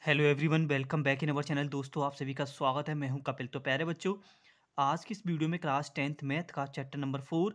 Hello everyone, welcome back in our channel. दोस्तों, आप सभी का स्वागत है। मैं हूं कपिल। तो प्यारे बच्चों, आज की इस वीडियो में क्लास 10th मैथ का चैप्टर नंबर 4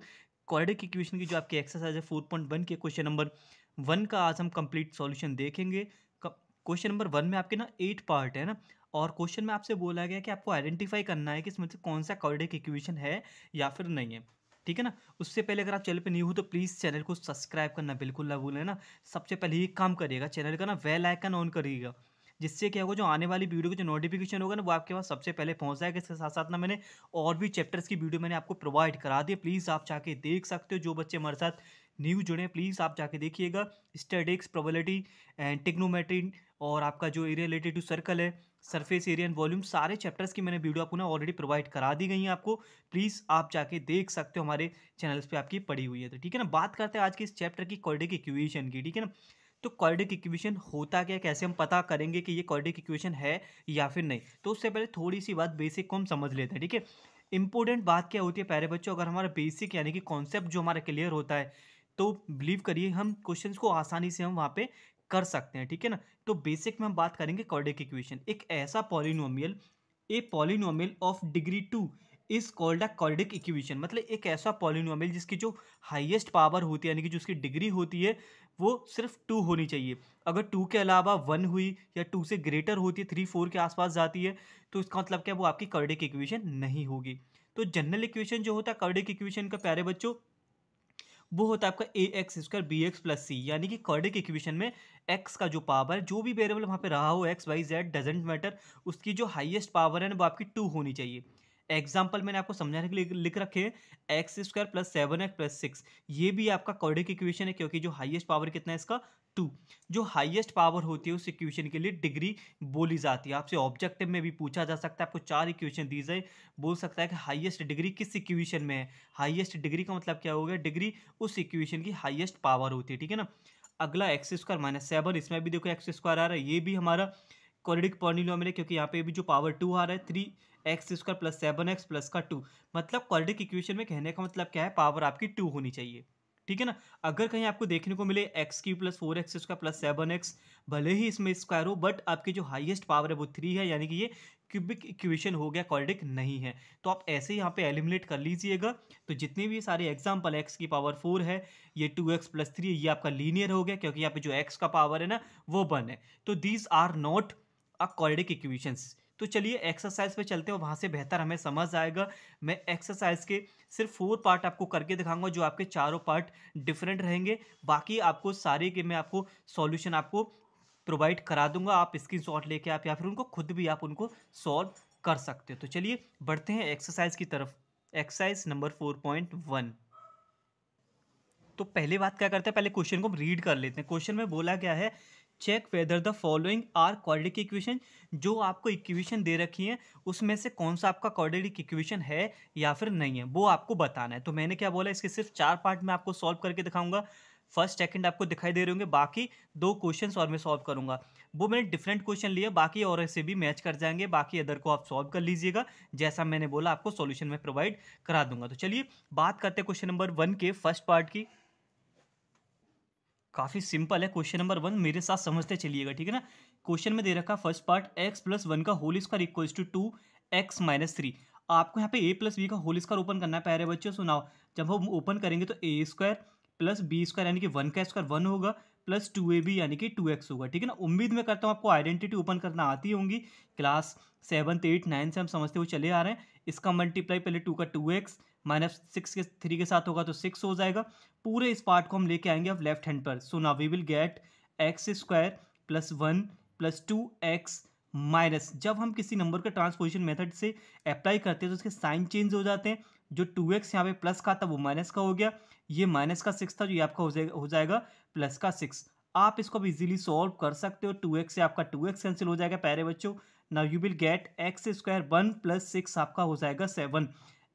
क्वाड्रेटिक इक्वेशन की जो आपकी एक्सरसाइज है 4.1 के क्वेश्चन नंबर 1 का आज हम कंप्लीट सॉल्यूशन देखेंगे। क्वेश्चन नंबर 1 में आपके ना 8 पार्ट है ना, और क्वेश्चन में आपसे बोला गया कि आपको आइडेंटिफाई करना है कि इसमें से कौन सा क्वाड्रेटिक इक्वेशन है या फिर नहीं है। ठीक है ना। उससे पहले अगर आप चैनल पे न्यू हो तो प्लीज़ चैनल को सब्सक्राइब करना बिल्कुल ना भूलें ना। सबसे पहले ये काम करिएगा, चैनल का ना बेल आइकन ऑन करिएगा, जिससे क्या होगा, जो आने वाली वीडियो का जो नोटिफिकेशन होगा ना वो आपके पास सबसे पहले पहुंच जाएगा। इसके साथ साथ ना मैंने और भी चैप्टर्स की वीडियो मैंने आपको प्रोवाइड करा दी है, प्लीज़ आप जाके देख सकते हो। जो बच्चे हमारे साथ न्यू जुड़े हैं प्लीज़ आप जाके देखिएगा। स्टैटिक्स, प्रोबेबिलिटी एंड टिग्नोमेट्री, और आपका जो एरिया रिलेटेड टू सर्कल है, सरफेस एरिया एंड वॉल्यूम, सारे चैप्टर्स की मैंने वीडियो आपको ना ऑलरेडी प्रोवाइड करा दी गई है आपको। प्लीज़ आप जाके देख सकते हो, हमारे चैनल्स पे आपकी पड़ी हुई है। तो ठीक है ना, बात करते हैं आज के इस चैप्टर की क्वाड्रेटिक इक्वेशन की। ठीक है ना। तो क्वाड्रेटिक इक्वेशन होता क्या है, कैसे हम पता करेंगे कि ये क्वाड्रेटिक इक्वेशन है या फिर नहीं। तो उससे पहले थोड़ी सी बात बेसिक को हम समझ लेते हैं। ठीक है। इंपॉर्टेंट बात क्या होती है प्यारे बच्चों, अगर हमारा बेसिक यानी कि कॉन्सेप्ट जो हमारा क्लियर होता है तो बिलीव करिए हम क्वेश्चंस को आसानी से हम वहाँ पे कर सकते हैं। ठीक है ना। तो बेसिक में हम बात करेंगे क्वाड्रेटिक इक्वेशन, एक ऐसा polynomial, a polynomial of degree 2 is called a quadratic equation. मतलब एक ऐसा पॉलिनोमियल जिसकी जो हाईएस्ट पावर होती है यानी कि जो उसकी डिग्री होती है वो सिर्फ 2 होनी चाहिए। अगर 2 के अलावा 1 हुई या 2 से ग्रेटर होती है, 3 4 के आसपास जाती है, तो इसका मतलब क्या, वो आपकी क्वाड्रेटिक इक्वेशन नहीं होगी। तो जनरल इक्वेशन जो होता है क्वाड्रेटिक इक्वेशन का प्यारे बच्चों, वो होता है आपका A x square B x plus C. यानी कि क्वाड्रेटिक इक्वेशन में एक्स का जो पावर है, जो भी वेरिएबल वहाँ पे रहा हो, x y z doesn't matter, उसकी जो हाईएस्ट पावर है ना वो आपकी 2 होनी चाहिए। एग्जाम्पल मैंने आपको समझाने के लिए लिख रखे हैं, x square plus 7x plus 6, ये भी आपका क्वाड्रेटिक इक्वेशन है क्योंकि जो हाईएस्ट पावर कितना है इसका 2। जो हाईएस्ट पावर होती है उस इक्वेशन के लिए डिग्री बोली जाती है। आपसे ऑब्जेक्टिव में भी पूछा जा सकता है, आपको 4 इक्वेशन दी जाए, बोल सकता है कि हाईएस्ट डिग्री किस इक्वेशन में है। हाईएस्ट डिग्री का मतलब क्या हो गया, डिग्री उस इक्वेशन की हाईएस्ट पावर होती है। ठीक है ना। अगला एक्स स्क्वायर माइनस 7, इसमें भी देखो एक्स स्क्वायर आ रहा है, ये भी हमारा क्वाड्रेटिक पॉलिनोमियल है क्योंकि यहाँ पे भी जो पावर 2 आ रहा है, 3x square plus 7x plus का 2। मतलब क्वाड्रेटिक इक्वेशन में कहने का मतलब क्या है, पावर आपकी 2 होनी चाहिए। ठीक है ना। अगर कहीं आपको देखने को मिले x Q plus 4x square plus 7x, भले ही इसमें स्क्वायर हो बट आपकी जो हाईएस्ट पावर है वो 3 है, यानी कि ये क्यूबिक इक्वेशन हो गया, क्वाड्रेटिक नहीं है। तो आप ऐसे ही यहाँ पे एलिमिनेट कर लीजिएगा। तो जितने भी सारे एग्जाम्पल, एक्स की पावर 4 है, ये 2x प्लस 3, ये आपका लीनियर हो गया क्योंकि यहाँ पे जो एक्स का पावर है ना वो 1 है। तो these are not a quadratic equations. तो चलिए एक्सरसाइज पे चलते हैं, वहाँ से बेहतर हमें समझ आएगा। मैं एक्सरसाइज के सिर्फ 4 पार्ट आपको करके दिखाऊंगा, जो आपके चारों पार्ट डिफरेंट रहेंगे। बाकी आपको सारे के मैं आपको सॉल्यूशन आपको प्रोवाइड करा दूंगा, आप स्क्रीनशॉट लेके आप या फिर उनको खुद भी आप उनको सॉल्व कर सकते हो। तो चलिए बढ़ते हैं एक्सरसाइज की तरफ। Exercise number 4.1। तो पहले बात क्या करते हैं, पहले क्वेश्चन को हम रीड कर लेते हैं। क्वेश्चन में बोला गया है, check whether the following are quadratic equation. जो आपको इक्वेशन दे रखी है उसमें से कौन सा आपका क्वाड्रेटिक इक्वेशन है या फिर नहीं है, वो आपको बताना है। तो मैंने क्या बोला, इसके सिर्फ 4 पार्ट में आपको सॉल्व करके दिखाऊंगा। फर्स्ट सेकंड आपको दिखाई दे रहे होंगे, बाकी 2 क्वेश्चंस और मैं सॉल्व करूंगा। वो मैंने डिफरेंट क्वेश्चन लिए, बाकी और ऐसे भी मैच कर जाएंगे, बाकी अदर को आप सॉल्व कर लीजिएगा। जैसा मैंने बोला आपको सॉल्यूशन में प्रोवाइड करा दूंगा। तो चलिए बात करते हैं क्वेश्चन नंबर 1 के फर्स्ट पार्ट की। काफ़ी सिंपल है क्वेश्चन नंबर 1, मेरे साथ समझते चलिएगा। ठीक है ना। क्वेश्चन में दे रखा फर्स्ट पार्ट, एक्स प्लस 1 का whole square equals to 2x minus 3। आपको यहाँ पे a प्लस बी का होल स्क्वायर ओपन करना है। प्यारे बच्चों सुनाओ, जब हम ओपन करेंगे तो ए स्क्वायर प्लस बी स्क्वायर यानी कि 1 का स्क्वायर 1 होगा, प्लस 2ab यानी कि 2x होगा। ठीक है ना। उम्मीद मैं करता हूँ आपको आइडेंटिटी ओपन करना आती होंगी, क्लास 7th 8th 9th से हम समझते हुए चले आ रहे हैं। इसका मल्टीप्लाई पहले 2 का 2x माइनस 6 के 3 के साथ होगा तो 6 हो जाएगा। पूरे इस पार्ट को हम लेके आएंगे अब लेफ्ट हैंड पर। So now we will get x square plus 1 plus 2x minus, जब हम किसी नंबर का ट्रांसपोजिशन मेथड से अप्लाई करते हैं तो उसके साइन चेंज हो जाते हैं। जो 2x यहाँ पे प्लस का था वो माइनस का हो गया, ये माइनस का 6 था जो ये आपका हो जाएगा प्लस का 6। आप इसको अब इजीली सॉल्व कर सकते हो। 2x से आपका 2x कैंसिल हो जाएगा प्यारे बच्चों। Now you will get x square 1 plus 6 आपका हो जाएगा 7।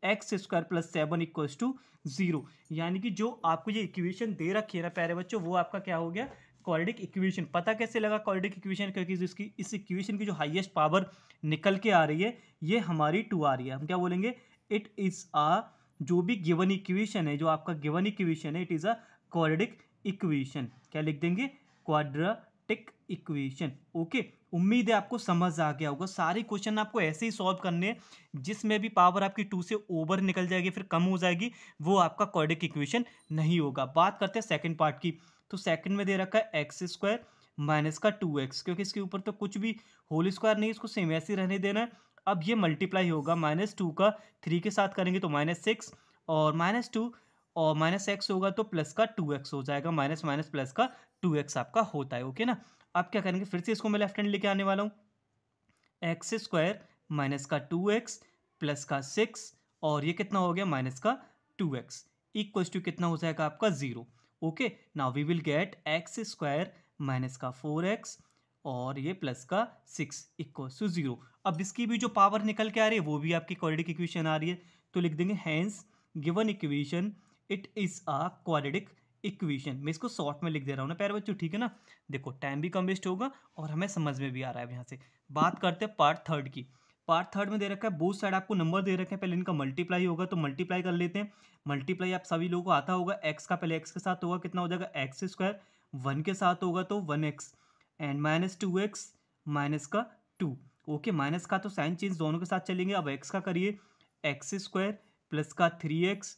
X square plus 7 equals to 0। यानी कि जो आपको ये इक्वेशन दे रखी है ना प्यारे बच्चों, वो आपका क्या हो गया, क्वाड्रेटिक इक्वेशन। पता कैसे लगा क्वाड्रेटिक इक्वेशन, क्योंकि जिसकी इस इक्वेशन की जो हाईएस्ट पावर निकल के आ रही है ये हमारी 2 आ रही है। हम क्या बोलेंगे, इट इज अ, जो भी गिवन इक्वेशन है, जो आपका गिवन इक्वेशन है, it is a quadratic equation. क्या लिख देंगे, क्वाड्रेटिक इक्वेशन। ओके, उम्मीद है आपको समझ आ गया होगा। सारे क्वेश्चन आपको ऐसे ही सॉल्व करने हैं जिसमें भी पावर आपकी 2 से ओवर निकल जाएगी फिर कम हो जाएगी, वो आपका क्वाड्रेटिक इक्वेशन नहीं होगा। बात करते हैं सेकंड पार्ट की। तो सेकंड में दे रखा है एक्स स्क्वायर माइनस का 2x, क्योंकि इसके ऊपर तो कुछ भी होल स्क्वायर नहीं, इसको सेम ऐसे ही रहने देना है। अब ये मल्टीप्लाई होगा -2 का 3 के साथ करेंगे तो -6, और -2 और -x होगा तो प्लस का 2x हो जाएगा। माइनस माइनस प्लस का 2x आपका होता है। ओके ना। अब क्या करेंगे, फिर से इसको मैं लेफ्ट हैंड लेके आने वाला हूँ। एक्स स्क्वायर माइनस का 2x प्लस का 6, और ये कितना हो गया माइनस का 2x, इक्वल्स टू कितना हो जाएगा आपका 0। Okay, now we will get x square minus का 4x और ये प्लस का 6 इक्वल्स टू 0। अब इसकी भी जो पावर निकल के आ रही है वो भी आपकी क्वाड्रेटिक इक्वेशन आ रही है, तो लिख देंगे hence given equation it is a quadratic equation. मैं इसको शॉर्ट में लिख दे रहा हूँ ना प्यारे बच्चों, ठीक है ना। देखो टाइम भी कम वेस्ट होगा और हमें समझ में भी आ रहा है। यहाँ से बात करते हैं पार्ट थर्ड की। पार्ट थर्ड में दे रखा है बोथ साइड आपको नंबर दे रखे हैं, पहले इनका मल्टीप्लाई होगा तो मल्टीप्लाई कर लेते हैं। मल्टीप्लाई आप सभी लोगों को आता होगा, एक्स का पहले एक्स के साथ होगा कितना हो जाएगा एक्स स्क्वायर, 1 के साथ होगा तो 1x एंड -2x माइनस का 2। ओके, माइनस का तो साइन चेंज दोनों के साथ चलेंगे। अब एक्स का करिए एक्स स्क्वायर प्लस का 3x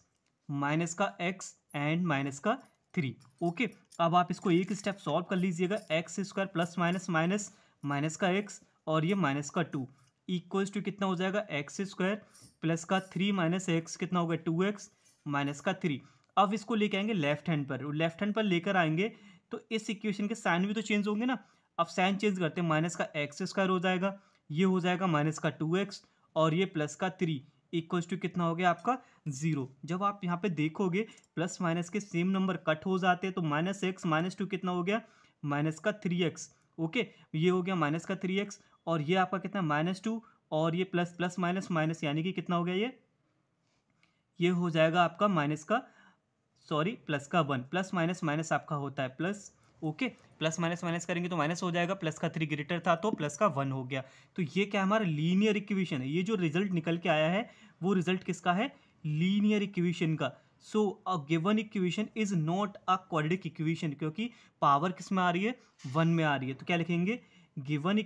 माइनस का x एंड माइनस का 3। ओके, अब आप इसको एक स्टेप सॉल्व कर लीजिएगा। X square plus minus minus minus का x और ये माइनस का 2 इक्वल्स टू कितना हो जाएगा एक्स स्क्वायर प्लस का 3 माइनस एक्स कितना हो गया 2x माइनस का 3। अब इसको लेके आएंगे लेफ्ट हैंड पर, लेफ्ट हैंड पर लेकर आएंगे तो इस इक्वेशन के साइन भी तो चेंज होंगे ना। अब साइन चेंज करते हैं, माइनस का एक्स स्क्वायर हो जाएगा, ये हो जाएगा माइनस का 2x और ये प्लस का 3 इक्वल्स टू कितना हो गया आपका 0। जब आप यहाँ पे देखोगे प्लस माइनस के सेम नंबर कट हो जाते हैं तो -x -2 कितना हो गया माइनस का 3x। ओके, ये हो गया माइनस का 3x और ये आपका कितना -2 और ये प्लस प्लस माइनस माइनस यानी कि कितना हो गया ये हो जाएगा आपका माइनस का सॉरी प्लस का 1, प्लस माइनस माइनस आपका होता है plus. Okay, plus minus minus करेंगे तो माइनस हो जाएगा, प्लस का 3 ग्रेटर था तो प्लस का 1 हो गया। तो ये क्या हमारा लीनियर इक्वेशन है। ये जो रिजल्ट निकल के आया है वो रिजल्ट किसका है, लीनियर इक्वेशन का। So a given equation is not a quadratic equation, क्योंकि पावर किस में आ रही है 1 में आ रही है। तो क्या लिखेंगे, given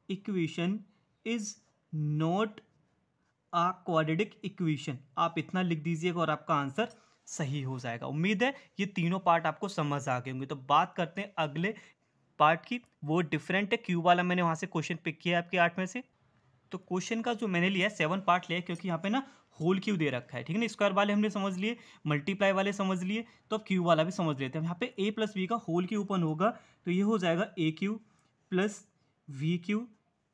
equation is not a quadratic equation. आप इतना लिख दीजिएगा और आपका आंसर सही हो जाएगा। उम्मीद है ये तीनों पार्ट आपको समझ आ गए होंगे। तो बात करते हैं अगले पार्ट की, वो डिफरेंट है। क्यू वाला मैंने वहां से क्वेश्चन पिक किया है आपके 8 में से। तो क्वेश्चन का जो मैंने लिया है 7 पार्ट लिया है, क्योंकि यहाँ पे ना होल क्यू दे रखा है, ठीक है ना। स्क्वायर वाले हमने समझ लिए, मल्टीप्लाई वाले समझ लिए, तो अब क्यू वाला भी समझ लेते हैं। यहाँ पे a प्लस बी का होल क्यू ओपन होगा तो ये हो जाएगा A cube plus B cube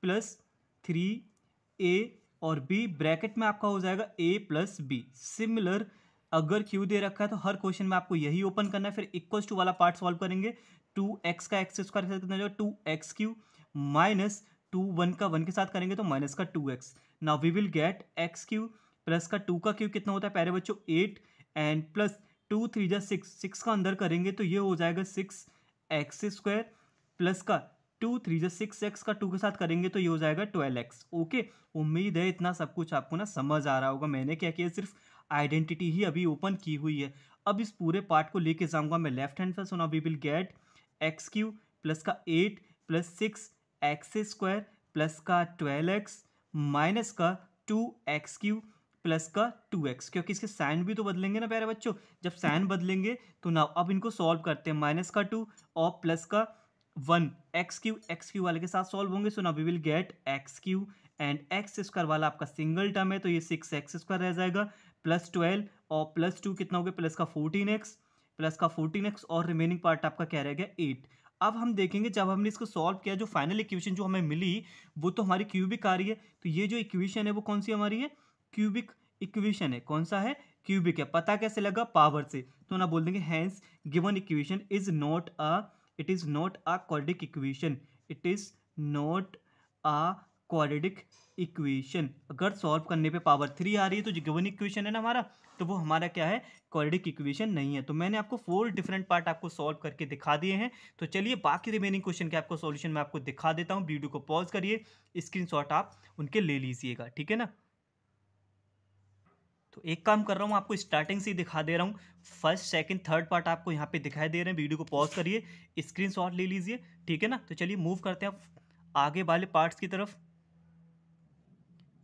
plus 3a और b ब्रैकेट में आपका हो जाएगा a प्लस बी। सिमिलर अगर q दे रखा है तो हर क्वेश्चन में आपको यही ओपन करना है। फिर इक्वल्स टू वाला पार्ट सॉल्व करेंगे, 2x का एक्स स्क्वायर के साथ कितना जाएगा 2x³ माइनस 2 1 का 1 के साथ करेंगे तो माइनस का 2x। Now we will get x³ plus का 2 का क्यूब कितना होता है प्यारे बच्चों 8 एंड प्लस 2 3 जा 6, 6 का अंदर करेंगे तो ये हो जाएगा 6x² प्लस का 2 3 जा 6x का 2 के साथ करेंगे तो ये हो जाएगा 12x। ओके, उम्मीद है इतना सब कुछ आपको ना समझ आ रहा होगा। मैंने क्या किया, सिर्फ आइडेंटिटी ही अभी ओपन की हुई है। अब इस पूरे पार्ट को लेके जाऊंगा मैं लेफ्ट हैंड पर। So now we will get x³ plus का 8 प्लस 6x² प्लस का 12x माइनस का 2x³ प्लस का 2x, क्योंकि इसके साइन भी तो बदलेंगे ना प्यारे बच्चों। जब साइन बदलेंगे तो ना अब इनको सॉल्व करते हैं, माइनस का 2 और प्लस का 1 x³ वाले के साथ सॉल्व होंगे। So now we will get x³ and x square वाला आपका सिंगल टर्म है तो ये 6x² रह जाएगा प्लस 12 और प्लस 2 कितना हो गया प्लस का 14x और रिमेनिंग पार्ट आपका क्या रह गया 8। अब हम देखेंगे जब हमने इसको सॉल्व किया जो फाइनल इक्वेशन जो हमें मिली वो तो हमारी क्यूबिक आ रही है। तो ये जो इक्वेशन है वो कौन सी हमारी है, क्यूबिक इक्वेशन है। कौन सा है, क्यूबिक है। पता कैसे लगा, पावर से। तो ना बोल देंगे hence given equation is not a quadratic equation, it is not a quadratic equation. अगर सॉल्व करने पे पावर 3 आ रही है तो जो गिवन इक्वेशन है ना हमारा, तो वो हमारा क्या है, क्वाड्रेटिक इक्वेशन नहीं है। तो मैंने आपको 4 डिफरेंट पार्ट आपको सॉल्व करके दिखा दिए हैं। तो चलिए बाकी रिमेनिंग क्वेश्चन के आपको सॉल्यूशन मैं आपको दिखा देता हूँ। वीडियो को पॉज करिए, स्क्रीनशॉट आप उनके ले लीजिएगा, ठीक है ना। तो एक काम कर रहा हूँ, आपको स्टार्टिंग से ही दिखा दे रहा हूँ। फर्स्ट सेकंड थर्ड पार्ट आपको यहाँ पे दिखाई दे रहे हैं। वीडियो को पॉज करिए, स्क्रीनशॉट ले लीजिए, ठीक है ना। तो चलिए मूव करते हैं आगे वाले पार्ट्स की तरफ।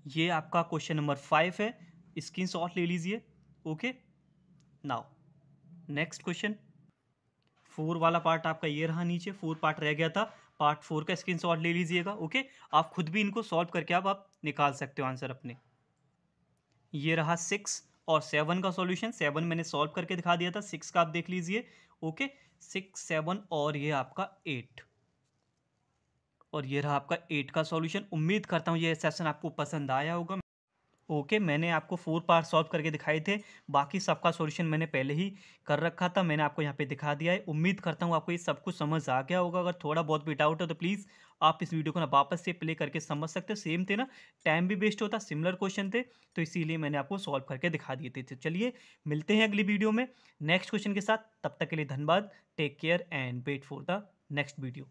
ये आपका क्वेश्चन नंबर 5 है, स्क्रीनशॉट ले लीजिए। Okay, now next question. 4 वाला पार्ट आपका ये रहा, नीचे 4 पार्ट रह गया था। पार्ट 4 का स्क्रीनशॉट ले लीजिएगा। ओके, आप खुद भी इनको सॉल्व करके आप निकाल सकते हो आंसर अपने। ये रहा 6 और 7 का सॉल्यूशन। 7 मैंने सॉल्व करके दिखा दिया था, 6 का आप देख लीजिए। ओके, 6 7 और ये आपका 8, और ये रहा आपका 8 का सॉल्यूशन। उम्मीद करता हूँ ये सेशन आपको पसंद आया होगा। ओके, मैंने आपको 4 पार्ट सॉल्व करके दिखाए थे, बाकी सबका सॉल्यूशन मैंने पहले ही कर रखा था, मैंने आपको यहाँ पे दिखा दिया है। उम्मीद करता हूँ आपको ये सब कुछ समझ आ गया होगा। अगर थोड़ा बहुत भी डाउट है तो प्लीज़ आप इस वीडियो को ना वापस से प्ले करके समझ सकते हो। सेम थे ना, टाइम भी वेस्ट होता, सिमिलर क्वेश्चन थे, तो इसीलिए मैंने आपको सॉल्व करके दिखा दिए थे। तो चलिए मिलते हैं अगली वीडियो में नेक्स्ट क्वेश्चन के साथ। तब तक के लिए धन्यवाद। Take care and wait for the next video.